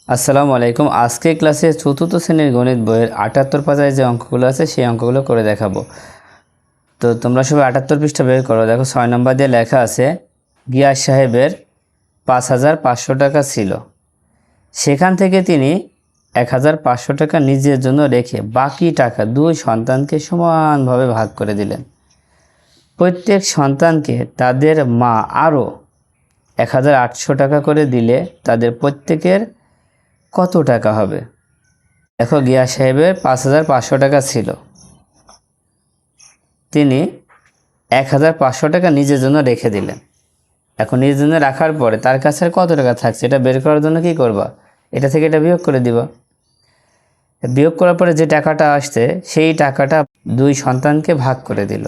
আসসালামু আলাইকুম। আজকে ক্লাসে চতুর্থ শ্রেণীর গণিত বইয়ের ৭৮ পাতায় যে অঙ্কগুলো আছে সেই অঙ্কগুলো করে দেখাবো। তো তোমরা সবাই ৭৮ পৃষ্ঠা বের করো। দেখো ৬ নম্বর দিয়ে লেখা আছে গিয়াস সাহেবের ৫,৫০০ টাকা ছিল, সেখান থেকে তিনি ১,৫০০ টাকা নিজের জন্য রেখে বাকি টাকা দুই সন্তানকে সমানভাবে ভাগ করে দিলেন। প্রত্যেক সন্তানকে তাদের মা আরও ১,৮০০ টাকা করে দিলে তাদের প্রত্যেকের কত টাকা হবে? দেখো গিয়াস সাহেবের ৫,৫০০ টাকা ছিল, তিনি ১,৫০০ টাকা নিজের জন্য রেখে দিলেন। এখন নিজের জন্য রাখার পরে তার কাছে আর কত টাকা থাকছে এটা বের করার জন্য কি করবা? এটা থেকে এটা বিয়োগ করে দিবা। বিয়োগ করার পরে যে টাকাটা আসছে সেই টাকাটা দুই সন্তানকে ভাগ করে দিল।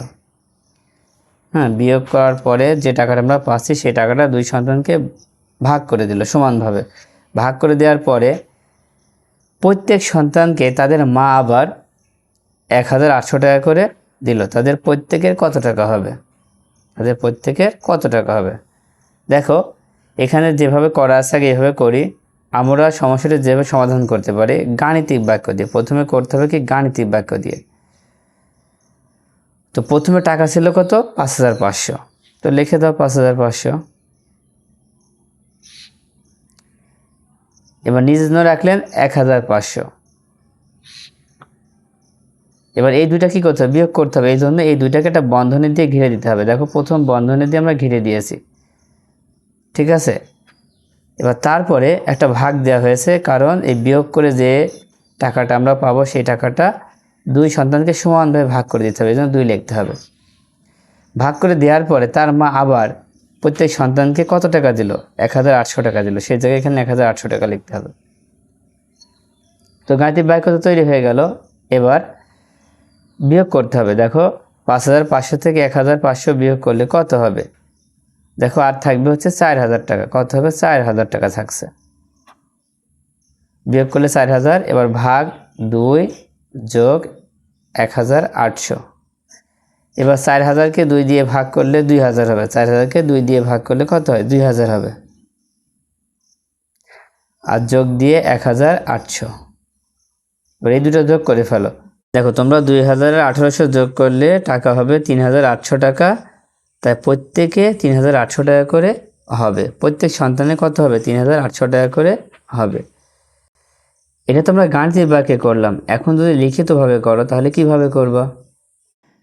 বিয়োগ করার পরে যে টাকাটা আমরা পাচ্ছি সেই টাকাটা দুই সন্তানকে ভাগ করে দিল সমানভাবে। ভাগ করে দেওয়ার পরে প্রত্যেক সন্তানকে তাদের মা আবার ১,৮০০ টাকা করে দিল। তাদের প্রত্যেকের কত টাকা হবে? তাদের প্রত্যেকের কত টাকা হবে? দেখো এখানে যেভাবে করা আছে আগে এভাবে করি। আমরা সমস্যাটা যেভাবে সমাধান করতে পারি গাণিতিক বাক্য দিয়ে। প্রথমে করতে হবে কি গাণিতিক বাক্য দিয়ে। তো প্রথমে টাকা ছিল কত? ৫,৫০০। তো লিখে দাও ৫,৫০০। এবার নিজের জন্য রাখলেন ১,৫০০। এবার এই দুইটা কি করতে হবে? বিয়োগ করতে হবে। এই জন্য এই দুইটাকে একটা বন্ধনী দিয়ে ঘিরে দিতে হবে। দেখো প্রথম বন্ধনী দিয়ে আমরা ঘিরে দিয়েছি, ঠিক আছে। এবার তারপরে একটা ভাগ দেওয়া হয়েছে, কারণ এই বিয়োগ করে যে টাকাটা আমরা পাবো সেই টাকাটা দুই সন্তানকে সমানভাবে ভাগ করে দিতে হবে, এই জন্য ২ লিখতে হবে। ভাগ করে দেওয়ার পরে তার মা আবার প্রত্যেক সন্তানকে কত টাকা দিল? ১,৮০০ টাকা দিল। সেই জায়গায় এখানে ১,৮০০ টাকা লিখতে হবে। তো গাণিতিক বাক্য তো তৈরি হয়ে গেল। এবার বিয়োগ করতে হবে। দেখো ৫,৫০০ থেকে ১,৫০০ বিয়োগ করলে কত হবে? দেখো আর থাকবে হচ্ছে ৪,০০০ টাকা। কত হবে? ৪,০০০ টাকা থাকছে। বিয়োগ করলে ৪,০০০। এবার ভাগ ২ যোগ ১,৮০০। এবার ৪,০০০কে ২ দিয়ে ভাগ করলে ২,০০০ হবে। ৪,০০০কে ২ দিয়ে ভাগ করলে কত হয়? ২,০০০ হবে। আর যোগ দিয়ে ১,৮০০। এবার এই দুটো যোগ করে ফেলো। দেখো তোমরা ২,০০০ আর ১,৮০০ যোগ করলে টাকা হবে ৩,৮০০ টাকা। তাই প্রত্যেকে ৩,৮০০ টাকা করে হবে। প্রত্যেক সন্তানের কত হবে? ৩,৮০০ টাকা করে হবে। এটা তোমরা গাণিতিক বাক্যে করলাম। এখন যদি লিখিতভাবে করো তাহলে কিভাবে করবা?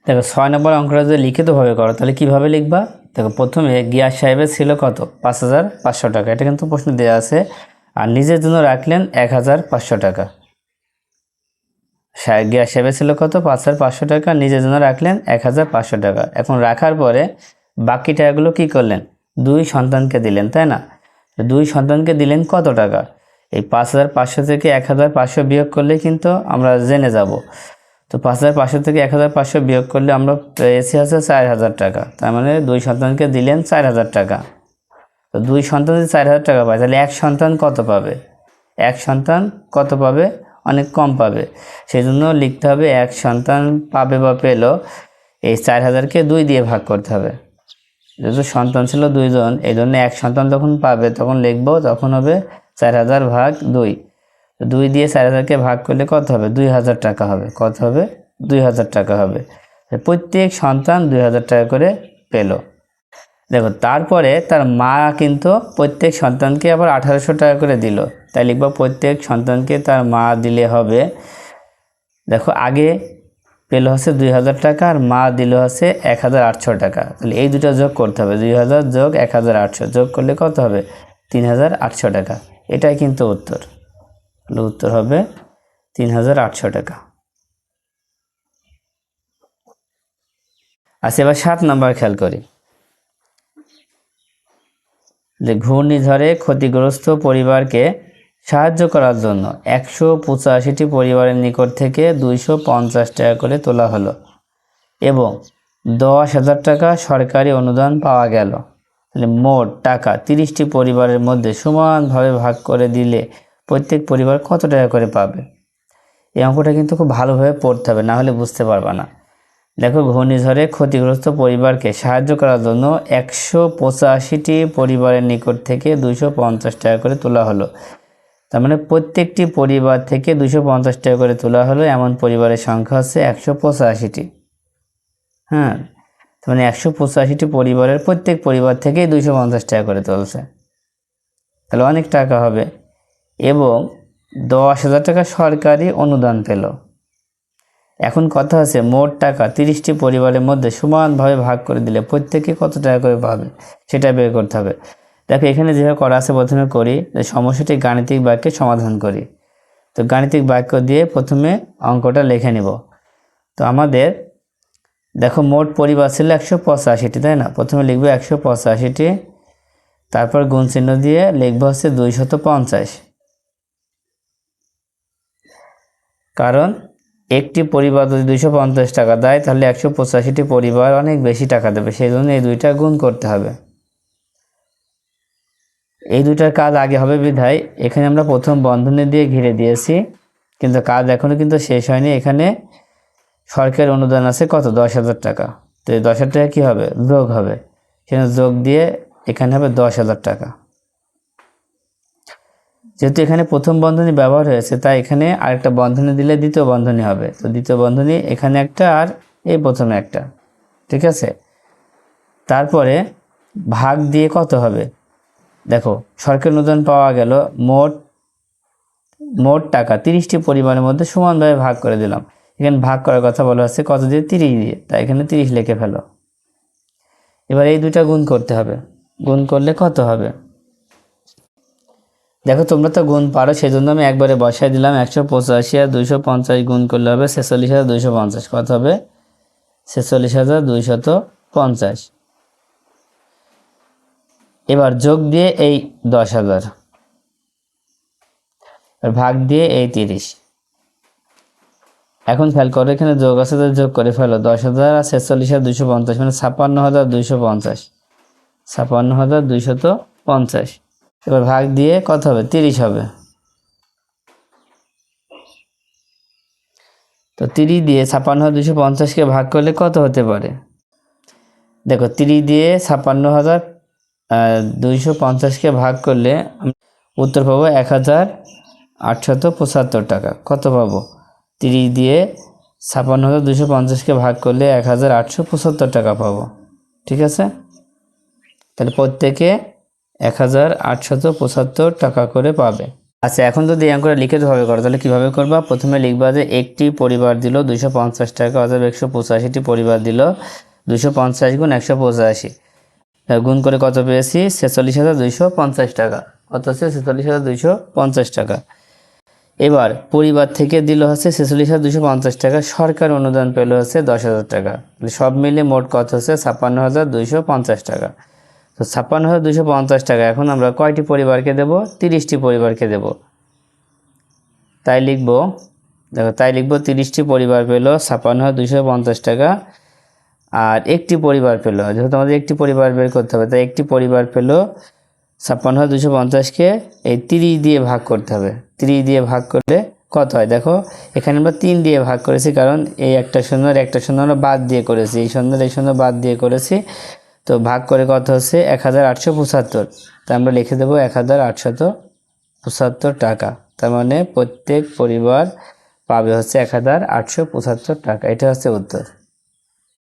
দেখো ৬ নম্বর অঙ্কটা যদি লিখিতভাবে করো তাহলে কিভাবে লিখবা? দেখো প্রথমে গিয়াস সাহেবের ছিল কত? ৫,৫০০ টাকা। এটা কিন্তু প্রশ্ন দেওয়া আছে। আর নিজের জন্য রাখলেন ১,৫০০ টাকা। গিয়াস সাহেবের ছিল কত? ৫,৫০০ টাকা। নিজের জন্য রাখলেন ১,৫০০ টাকা। এখন রাখার পরে বাকি টাকাগুলো কি করলেন? দুই সন্তানকে দিলেন, তাই না? দুই সন্তানকে দিলেন কত টাকা? এই ৫,৫০০ থেকে ১,৫০০ বিয়োগ করলে কিন্তু আমরা জেনে যাব। তো ৫,৫০০ থেকে ১,৫০০ বিয়োগ করলে আমরা পেয়েছি আছে ৪,০০০ টাকা। তার মানে দুই সন্তানকে দিলেন ৪,০০০ টাকা। তো দুই সন্তান যদি ৪,০০০ টাকা পায় তাহলে এক সন্তান কত পাবে? এক সন্তান কত পাবে? অনেক কম পাবে। সেই জন্য লিখতে হবে এক সন্তান পাবে বা পেল, এই ৪,০০০কে ২ দিয়ে ভাগ করতে হবে। যেহেতু সন্তান ছিল ২ জন, এই জন্য এক সন্তান যখন পাবে তখন লিখবো, তখন হবে ৪,০০০ ভাগ ২। ২ দিয়ে ৪,০০০কে ভাগ করলে কত হবে? ২,০০০ টাকা হবে। কত হবে? ২,০০০ টাকা হবে। প্রত্যেক সন্তান ২,০০০ টাকা করে পেল। দেখো তারপরে তার মা কিন্তু প্রত্যেক সন্তানকে আবার ১,৮০০ টাকা করে দিল। তাই লিখবো প্রত্যেক সন্তানকে তার মা দিলে হবে, দেখো আগে পেল হচ্ছে ২,০০০ টাকা আর মা দিল হচ্ছে ১,৮০০ টাকা। তাহলে এই দুটো যোগ করতে হবে। ২,০০০ যোগ ১,৮০০ যোগ করলে কত হবে? ৩,৮০০ টাকা। এটাই কিন্তু উত্তর। উত্তর হবে ৩,৮০০ টাকা। আচ্ছা এবার ৭ নম্বর খেয়াল করি যে ঘূর্ণিঝড়ে ক্ষতিগ্রস্ত পরিবারকে সাহায্য করার জন্য ১৮৫টি পরিবারের নিকট থেকে ২৫০ টাকা করে তোলা হলো এবং ১০,০০০ টাকা সরকারি অনুদান পাওয়া গেল। তাহলে মোট টাকা ৩০টি পরিবারের মধ্যে সমানভাবে ভাগ করে দিলে প্রত্যেক পরিবার কত টাকা করে পাবে? এই অঙ্কটা কিন্তু খুব ভালোভাবে পড়তে হবে, না হলে বুঝতে পারবা না। দেখো ঘূর্ণিঝড়ে ক্ষতিগ্রস্ত পরিবারকে সাহায্য করার জন্য ১৮৫টি পরিবারের নিকট থেকে ২৫০ টাকা করে তোলা হলো। তার মানে প্রত্যেকটি পরিবার থেকে 250 টাকা করে তোলা হলো, এমন পরিবারের সংখ্যা হচ্ছে 185টি। হ্যাঁ, তার মানে 185টি পরিবারের প্রত্যেক পরিবার থেকেই 250 টাকা করে তুলছে, তাহলে অনেক টাকা হবে। এবং 10,000 টাকা সরকারি অনুদান পেল। এখন কথা আছে মোট টাকা 30টি পরিবারের মধ্যে সমানভাবে ভাগ করে দিলে প্রত্যেকে কত টাকা করে পাবে সেটা বের করতে হবে। দেখো এখানে যেভাবে করা আছে প্রথমে করি, সমস্যাটি গাণিতিক বাক্যে সমাধান করি। তো গাণিতিক বাক্য দিয়ে প্রথমে অঙ্কটা লিখে নিব। তো আমাদের দেখো মোট পরিবার ছিল 185টি, তাই না? প্রথমে লিখবো 185টি, তারপর গুণ চিহ্ন দিয়ে লিখবো হচ্ছে 250, কারণ একটি পরিবার যদি 250 টাকা দেয় তাহলে 185টি পরিবার অনেক বেশি টাকা দেবে, সেই জন্য এই দুইটা গুণ করতে হবে। এই দুইটার কাজ আগে হবে বিধায় এখানে আমরা প্রথম বন্ধনী দিয়ে ঘিরে দিয়েছি, কিন্তু কাজ এখনও কিন্তু শেষ হয়নি। এখানে সরকারি অনুদান আছে কত? 10,000 টাকা। তো এই 10,000 টাকা কী হবে? যোগ হবে, সেখানে যোগ দিয়ে এখানে হবে 10,000 টাকা। যেহেতু এখানে প্রথম বন্ধনী ব্যবহার হয়েছে তাই এখানে আরেকটা বন্ধনী দিলে দ্বিতীয় বন্ধনী হবে। তো দ্বিতীয় বন্ধনী এখানে একটা আর এই প্রথমে একটা, ঠিক আছে? তারপরে ভাগ দিয়ে কত হবে? দেখো সরকারি অনুদান পাওয়া গেল, মোট টাকা 30টি পরিবারের মধ্যে সমানভাবে ভাগ করে দিলাম। এখানে ভাগ করার কথা বলা হচ্ছে কত দিয়ে? 30 দিয়ে, তাই এখানে 30 লিখে ফেলো। এবার এই দুইটা গুণ করতে হবে, গুণ করলে কত হবে? দেখো তোমরা তো গুণ পারো, সেই জন্য আমি একবারে বসাই দিলাম। 185 আর 250 গুণ করলে হবে 46,250। কত হবে? 46,250। এবার যোগ দিয়ে এই 10,000, ভাগ দিয়ে এই 30। এখন খেয়াল করো এখানে যোগ আছে, তো যোগ করে ফেলো। 10,000 আর 46,250 মানে 56,250, 56,250। এবার ভাগ দিয়ে কত হবে? 30 হবে। তো 30 দিয়ে 56,250কে ভাগ করলে কত হতে পারে? দেখো 30 দিয়ে 56,250কে ভাগ করলে উত্তর পাবো 1,875 টাকা। কত পাবো? 30 দিয়ে 56,250কে ভাগ করলে 1,875 টাকা পাবো, ঠিক আছে? তাহলে প্রত্যেকে 1,875 টাকা করে পাবে। আচ্ছা, এখন যদি এই অঙ্কটা লিখিতভাবে করো তাহলে কীভাবে করবা? প্রথমে লিখবা যে একটি পরিবার দিল 250 টাকা, অর্থাৎ 185টি পরিবার দিল 250 গুণ 185, গুণ করে কত পেয়েছি? 46,250 টাকা। কত হচ্ছে? 46,250 টাকা। এবার পরিবার থেকে দিল হচ্ছে 46,250 টাকা, সরকার অনুদান পেল হচ্ছে 10,000 টাকা। সব মিলে মোট কত হচ্ছে? 56,250 টাকা। তো 56,250 টাকা এখন আমরা কয়টি পরিবারকে দেব? 30টি পরিবারকে দেব। তাই লিখব, দেখো 30টি পরিবার পেল 56,250 টাকা, আর একটি পরিবার পেল, যেহেতু আমাদের একটি পরিবার বের করতে হবে তাই একটি পরিবার পেল 56,250কে এই 30 দিয়ে ভাগ করতে হবে। 30 দিয়ে ভাগ করলে কত হয়? দেখো এখানে আমরা 3 দিয়ে ভাগ করেছি, কারণ এই একটা শূন্য আমরা বাদ দিয়ে করেছি, এই শূন্য বাদ দিয়ে করেছি। তো ভাগ করে কত হচ্ছে? 1,875। তা আমরা লিখে দেবো 1,875 টাকা। তার মানে প্রত্যেক পরিবার পাবে হচ্ছে 1,875 টাকা। এটা হচ্ছে উত্তর।